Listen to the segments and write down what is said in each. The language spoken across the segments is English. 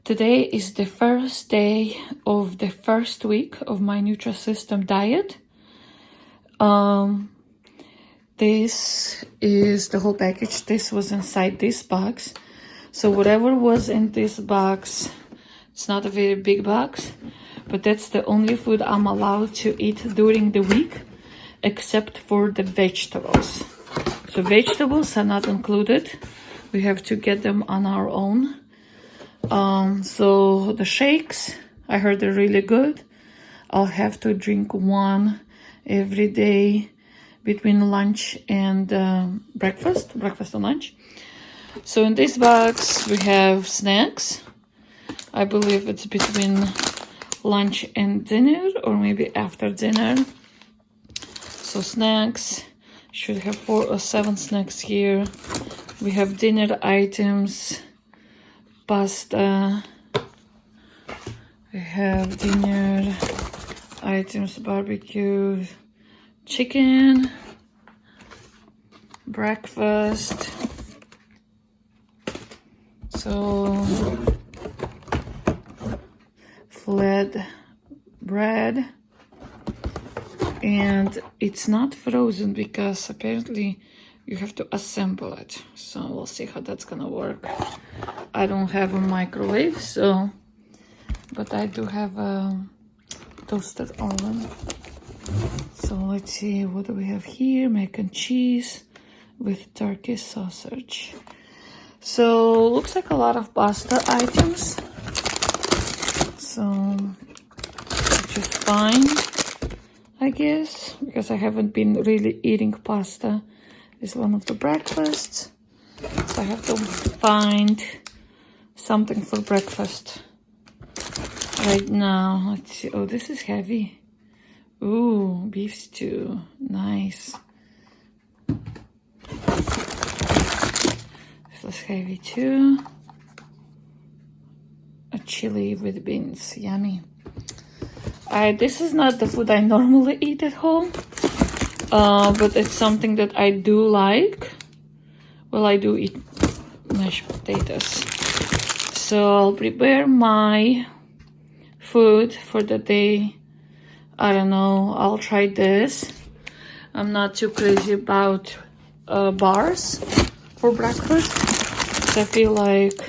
Today is the first day of the first week of my Nutrisystem diet. This is the whole package. This was inside this box. So whatever was in this box, it's not a very big box, but that's the only food I'm allowed to eat during the week, except for the vegetables. So vegetables are not included. We have to get them on our own. So the shakes, I heard they're really good. I'll have to drink one every day between lunch and breakfast and lunch. So in this box we have snacks. I believe it's between lunch and dinner, or maybe after dinner. So snacks, should have 4 or 7 snacks here. We have dinner items, pasta. We have dinner items, barbecue, chicken, breakfast. So flat bread, and it's not frozen because apparently you have to assemble it. So we'll see how that's gonna work. I don't have a microwave, so, but I do have a toaster oven. So let's see, what do we have here? Mac and cheese with turkey sausage. So looks like a lot of pasta items. So which is fine, I guess, because I haven't been really eating pasta. It's one of the breakfasts. So I have to find something for breakfast right now. Let's see. Oh, this is heavy. Ooh, beef stew. Nice. This was heavy too. A chili with beans. Yummy. This is not the food I normally eat at home. But it's something that I do like. Well, I do eat mashed potatoes. So I'll prepare my food for the day. I don't know, I'll try this. I'm not too crazy about bars for breakfast. I feel like,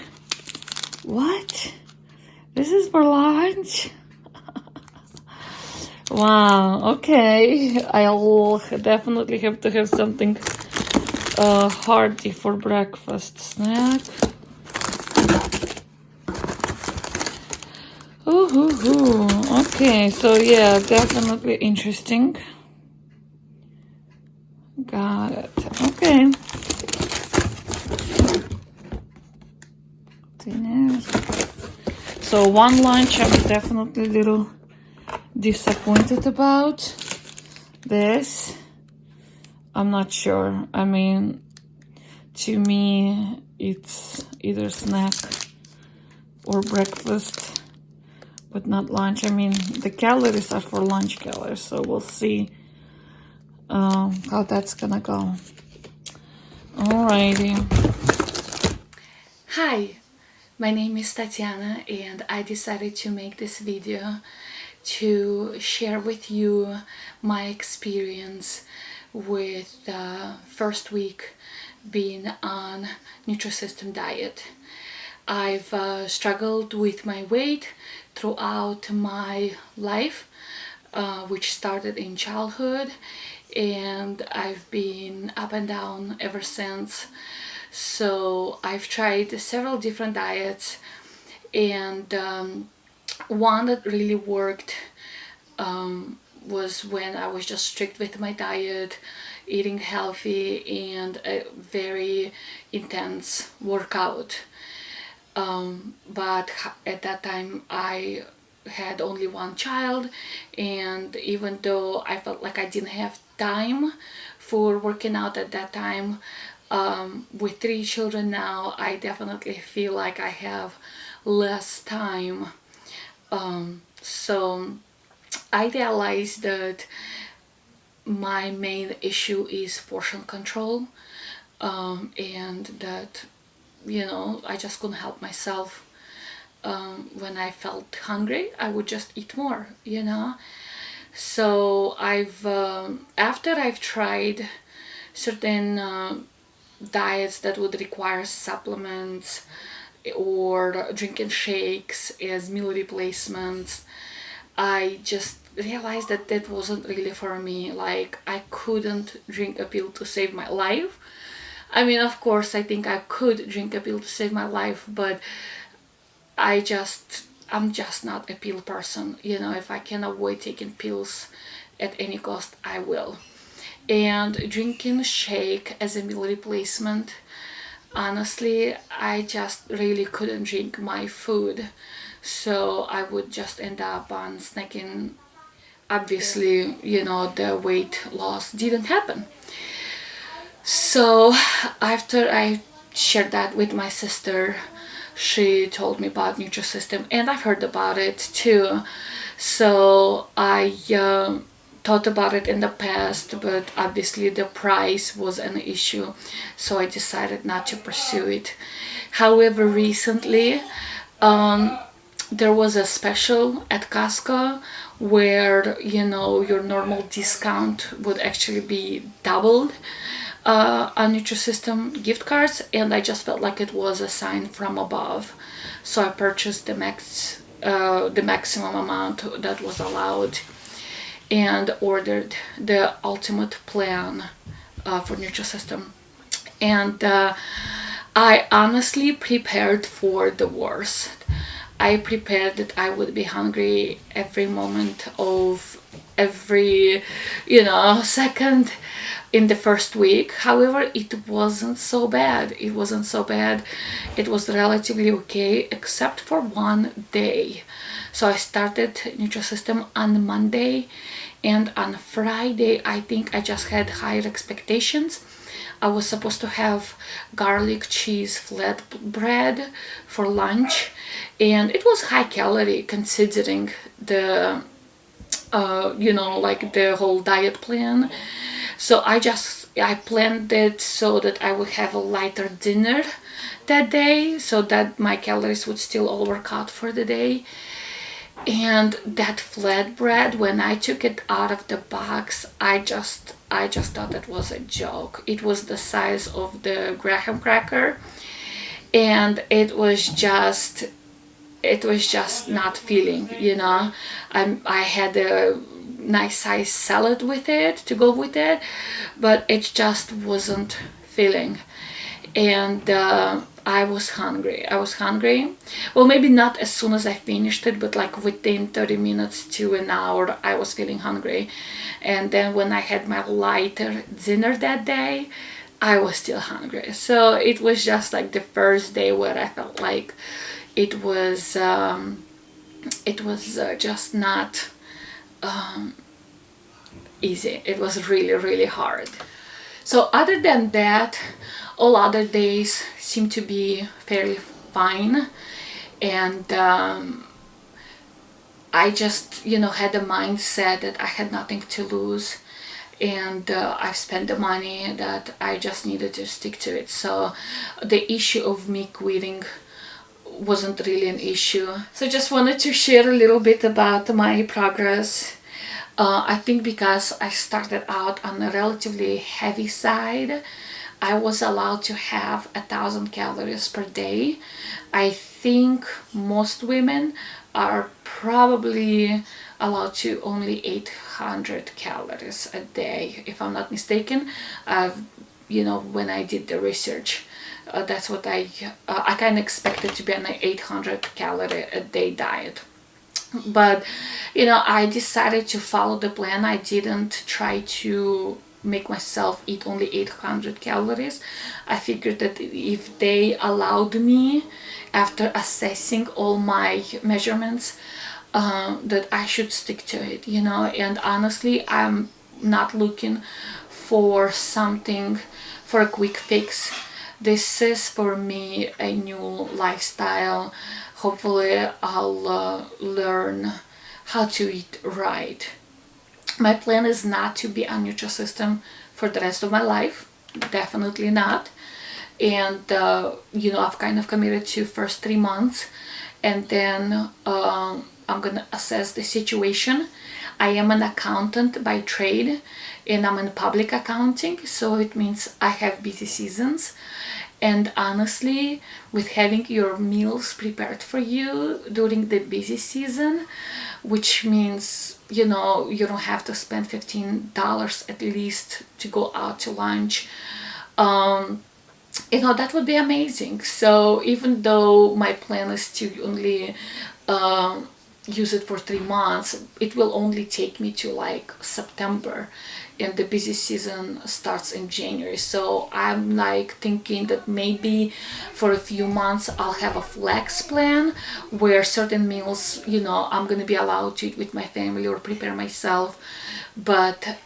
what? This is for lunch? Wow, okay. I'll definitely have to have something hearty for breakfast. Snack. Ooh. Okay, so yeah, definitely interesting. Got it. Okay. Dinner. So one lunch I'm definitely a little disappointed about. This, I'm not sure. I mean, to me it's either snack or breakfast, but not lunch. I mean, the calories are for lunch calories, so we'll see how that's gonna go. Alrighty. Hi, my name is Tatiana, and I decided to make this video to share with you my experience with the first week being on Nutrisystem diet. I've struggled with my weight throughout my life, which started in childhood, and I've been up and down ever since. So I've tried several different diets, and one that really worked was when I was just strict with my diet, eating healthy, and a very intense workout. But at that time I had only one child, and even though I felt like I didn't have time for working out at that time, with 3 children now, I definitely feel like I have less time. So I realized that my main issue is portion control, and that, you know, I just couldn't help myself. when I felt hungry, I would just eat more, you know. So after I've tried certain diets that would require supplements or drinking shakes as meal replacements, I just realized that that wasn't really for me. Like, I couldn't drink a pill to save my life. I mean, of course, I think I could drink a pill to save my life, but I'm just not a pill person. You know, if I can avoid taking pills at any cost, I will. And drinking shake as a meal replacement, honestly, I just really couldn't drink my food. So I would just end up on snacking. Obviously, you know, the weight loss didn't happen. So after I shared that with my sister, she told me about Nutrisystem, and I've heard about it too. So I thought about it in the past, but obviously the price was an issue, so I decided not to pursue it. However, recently there was a special at Costco where, you know, your normal discount would actually be doubled on Nutrisystem gift cards, and I just felt like it was a sign from above. So I purchased the maximum amount that was allowed, and ordered the ultimate plan for Nutrisystem. And I honestly prepared for the worst. I prepared that I would be hungry every moment of every, you know, second in the first week. However, it wasn't so bad. It wasn't so bad. It was relatively okay, except for one day. So I started Nutrisystem on Monday, and on Friday, I think I just had higher expectations. I was supposed to have garlic cheese flatbread for lunch, and it was high calorie considering the you know, like the whole diet plan. So I planned it so that I would have a lighter dinner that day, so that my calories would still all work out for the day. And that flatbread, when I took it out of the box, I just thought it was a joke. It was the size of the graham cracker, and it was just not feeling, you know. I had a nice size salad with it to go with it, but it just wasn't filling. And I was hungry. Well, maybe not as soon as I finished it, but like within 30 minutes to an hour, I was feeling hungry. And then when I had my lighter dinner that day, I was still hungry. So it was just like the first day where I felt like it was just not easy. It was really, really hard. So other than that, all other days seem to be fairly fine. And I just, you know, had the mindset that I had nothing to lose, and I spent the money that I just needed to stick to it. So the issue of me quitting wasn't really an issue. So just wanted to share a little bit about my progress. I think because I started out on a relatively heavy side, I was allowed to have 1,000 calories per day. I think most women are probably allowed to only 800 calories a day, if I'm not mistaken. You know, when I did the research, that's what I kind of expected to be an 800 calorie a day diet. But you know, I decided to follow the plan. I didn't try to make myself eat only 800 calories. I figured that if they allowed me, after assessing all my measurements, that I should stick to it, you know. And honestly, I'm not looking for something, for a quick fix. This is for me a new lifestyle. Hopefully I'll learn how to eat right. My plan is not to be on Nutrisystem for the rest of my life. Definitely not. And you know, I've kind of committed to first 3 months, and then I'm gonna assess the situation. I am an accountant by trade, and I'm in public accounting, so it means I have busy seasons. And honestly, with having your meals prepared for you during the busy season, which means, you know, you don't have to spend $15 at least to go out to lunch, you know, that would be amazing. So even though my plan is to only use it for 3 months, it will only take me to like September, and the busy season starts in January. So I'm like thinking that maybe for a few months I'll have a flex plan where certain meals, you know, I'm gonna be allowed to eat with my family or prepare myself. But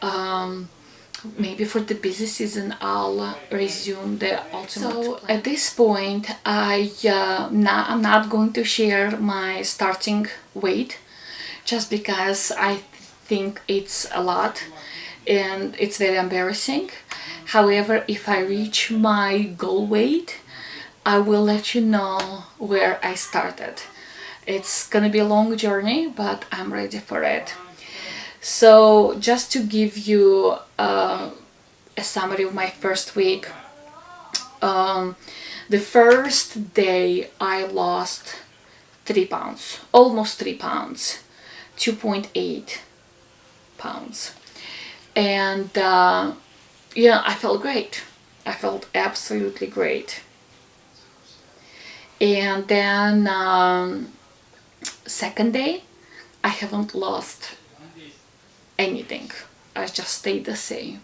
maybe for the busy season I'll resume the ultimate so plan. At this point I'm not going to share my starting weight, just because I think it's a lot and it's very embarrassing. However, if I reach my goal weight, I will let you know where I started. It's gonna be a long journey, but I'm ready for it. So just to give you a summary of my first week, the first day I lost 3 pounds, almost 3 pounds, 2.8 pounds. And yeah, I felt great. I felt absolutely great. And then second day, I haven't lost anything. I just stayed the same.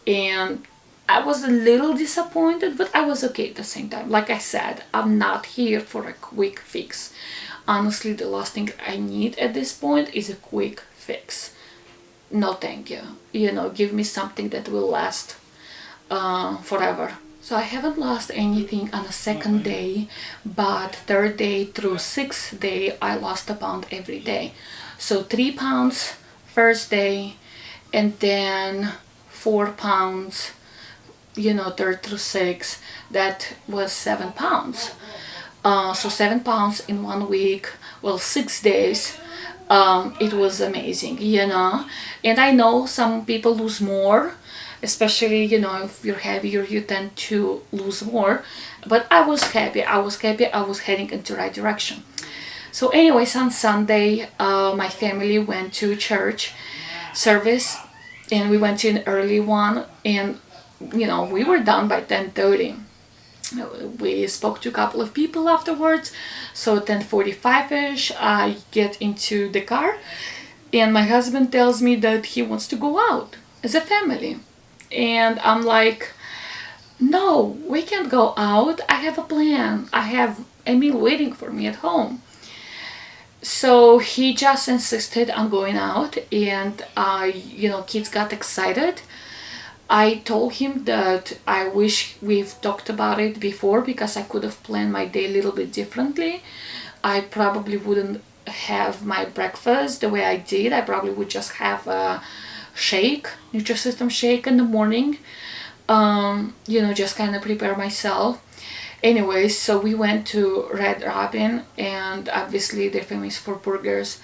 And I was a little disappointed, but I was okay at the same time. Like I said, I'm not here for a quick fix. Honestly, the last thing I need at this point is a quick fix. No thank you. You know, give me something that will last forever. So I haven't lost anything on the second day, but third day through sixth day I lost a pound every day. So 3 pounds first day, and then 4 pounds, you know, third through sixth. That was 7 pounds. So 7 pounds in 1 week, well, 6 days. It was amazing, you know. And I know some people lose more, especially, you know, if you're heavier, you tend to lose more. But I was happy. I was heading in the right direction. So anyways, on Sunday, my family went to church service, and we went to an early one, and you know, we were done by 10:30. We spoke to a couple of people afterwards, so 10:45ish I get into the car, and my husband tells me that he wants to go out as a family, and I'm like, no, we can't go out. I have a plan. I have a meal waiting for me at home. So he just insisted on going out, and you know, kids got excited. I told him that I wish we've talked about it before, because I could have planned my day a little bit differently. I probably wouldn't have my breakfast the way I did. I probably would just have a shake, Nutrisystem shake in the morning, you know, just kind of prepare myself. Anyways, so we went to Red Robin, and obviously they're famous for burgers.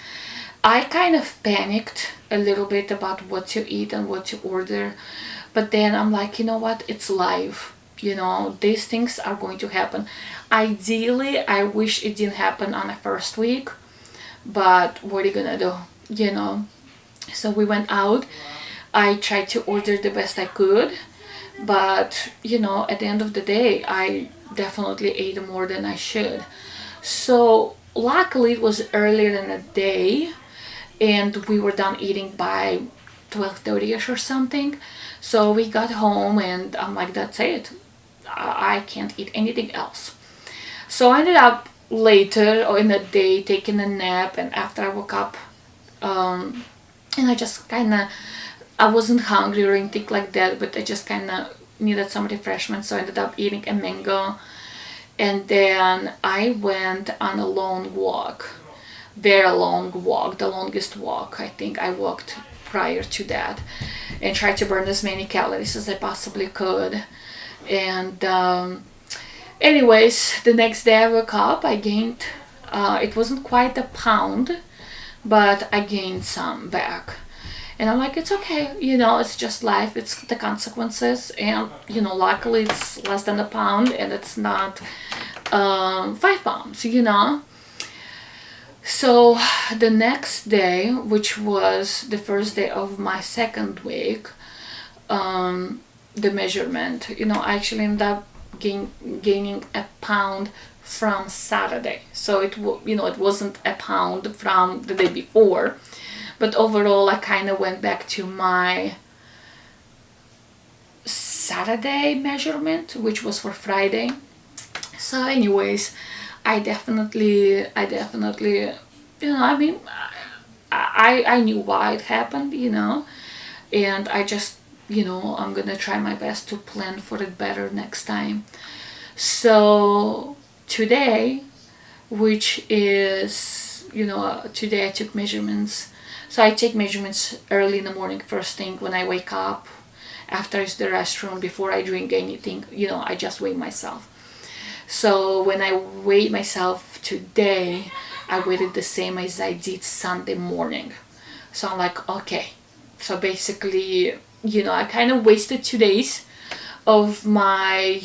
I kind of panicked a little bit about what to eat and what to order, but then I'm like, you know what, it's live, you know, these things are going to happen. Ideally, I wish it didn't happen on the first week, but what are you gonna do, you know? So we went out. I tried to order the best I could, but you know, at the end of the day, I definitely ate more than I should. So luckily it was earlier in the day, and we were done eating by 12:30ish or something. So we got home, and I'm like, that's it, I can't eat anything else. So I ended up later or in the day taking a nap, and after I woke up, and I just kind of, I wasn't hungry or anything like that, but I just kind of needed some refreshment, so I ended up eating a mango. And then I went on a long walk, very long walk, the longest walk I think I walked prior to that, and tried to burn as many calories as I possibly could. And anyways, the next day I woke up, I gained It wasn't quite a pound, but I gained some back. And I'm like, it's okay, it's just life, it's the consequences. And, luckily it's less than a pound and it's not 5 pounds. So the next day, which was the first day of my second week, the measurement, I actually ended up gaining a pound from Saturday. So it wasn't a pound from the day before, but overall I kind of went back to my Saturday measurement, which was for Friday. So anyways, I definitely I knew why it happened, and I just, I'm gonna try my best to plan for it better next time. So today, which is, today I took measurements. So I take measurements early in the morning, first thing when I wake up, after I use the restroom, before I drink anything, I just weigh myself. So when I weighed myself today, I weighed it the same as I did Sunday morning. So I'm like, okay. So basically, I kind of wasted 2 days of my,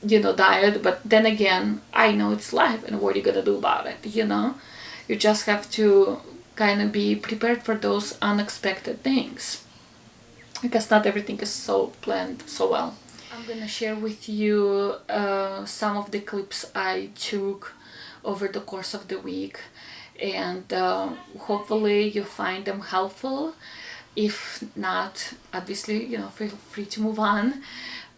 diet. But then again, I know it's life, and what are you gonna do about it? You just have to kind of be prepared for those unexpected things, because not everything is so planned so well. I'm gonna share with you some of the clips I took over the course of the week, and hopefully you find them helpful. If not, obviously, feel free to move on.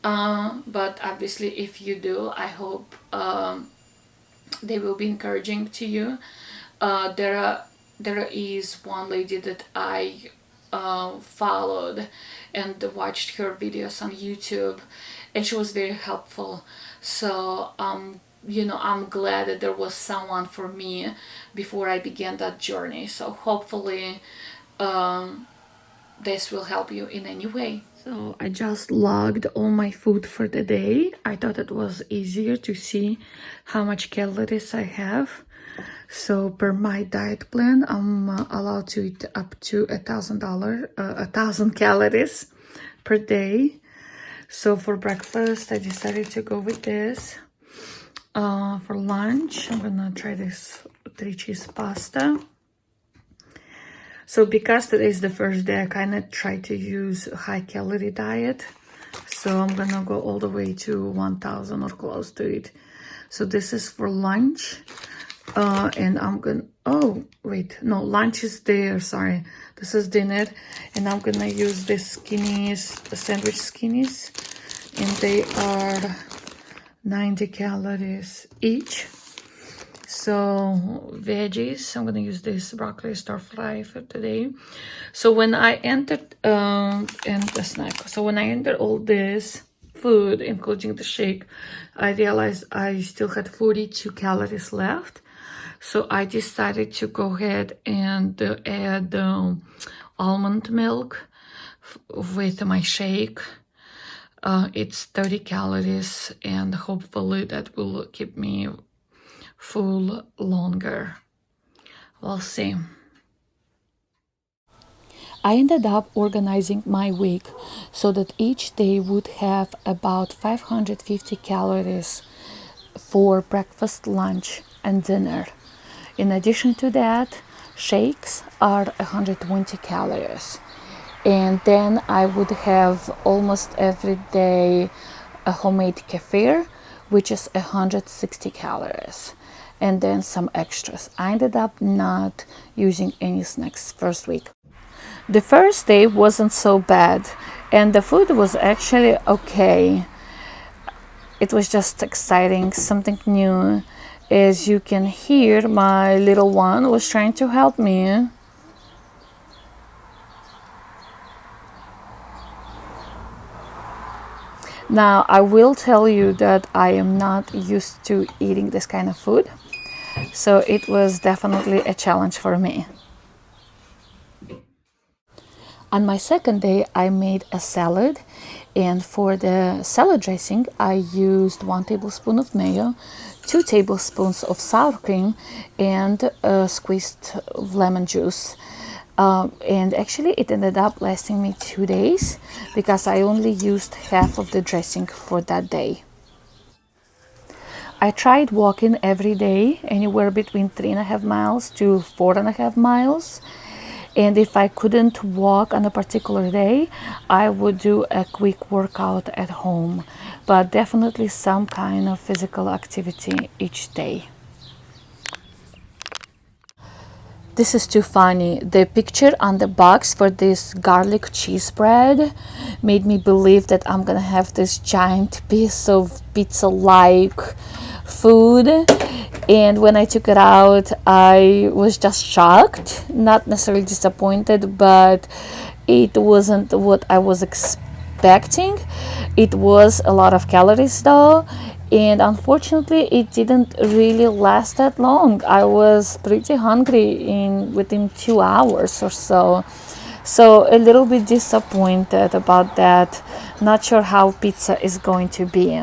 But obviously, if you do, I hope they will be encouraging to you. There is one lady that I followed and watched her videos on YouTube, and she was very helpful. So I'm glad that there was someone for me before I began that journey. So hopefully this will help you in any way. So I just logged all my food for the day. I thought it was easier to see how much calories I have. So per my diet plan, I'm allowed to eat up to $1,000 calories per day. So for breakfast, I decided to go with this. For lunch, I'm gonna try this 3-cheese pasta. So because today is the first day, I kind of try to use a high calorie diet. So I'm gonna go all the way to 1,000 or close to it. So this is for lunch. And I'm gonna, oh wait, no, lunch is there, sorry. This is dinner, and I'm gonna use the skinnies, the sandwich skinnies, and they are 90 calories each. So veggies, I'm gonna use this broccoli stir fry for today. So when I entered and the snack, so when I entered all this food, including the shake, I realized I still had 42 calories left. So I decided to go ahead and add almond milk with my shake. It's 30 calories, and hopefully that will keep me full longer. We'll see. I ended up organizing my week so that each day would have about 550 calories for breakfast, lunch, and dinner. In addition to that, shakes are 120 calories. And then I would have almost every day a homemade kefir, which is 160 calories. And then some extras. I ended up not using any snacks first week. The first day wasn't so bad, and the food was actually okay. It was just exciting, something new. As you can hear, my little one was trying to help me. Now, I will tell you that I am not used to eating this kind of food, so it was definitely a challenge for me. On my second day, I made a salad, and for the salad dressing, I used 1 tablespoon of mayo, 2 tablespoons of sour cream and squeezed lemon juice. And actually it ended up lasting me 2 days because I only used half of the dressing for that day. I tried walking every day, anywhere between 3.5 miles to 4.5 miles. And if I couldn't walk on a particular day, I would do a quick workout at home, but definitely some kind of physical activity each day. This is too funny. The picture on the box for this garlic cheese bread made me believe that I'm gonna have this giant piece of pizza-like food. And when I took it out, I was just shocked, not necessarily disappointed, but it wasn't what I was expecting. It was a lot of calories though, and unfortunately it didn't really last that long. I was pretty hungry within 2 hours or so. So a little bit disappointed about that. Not sure how pizza is going to be.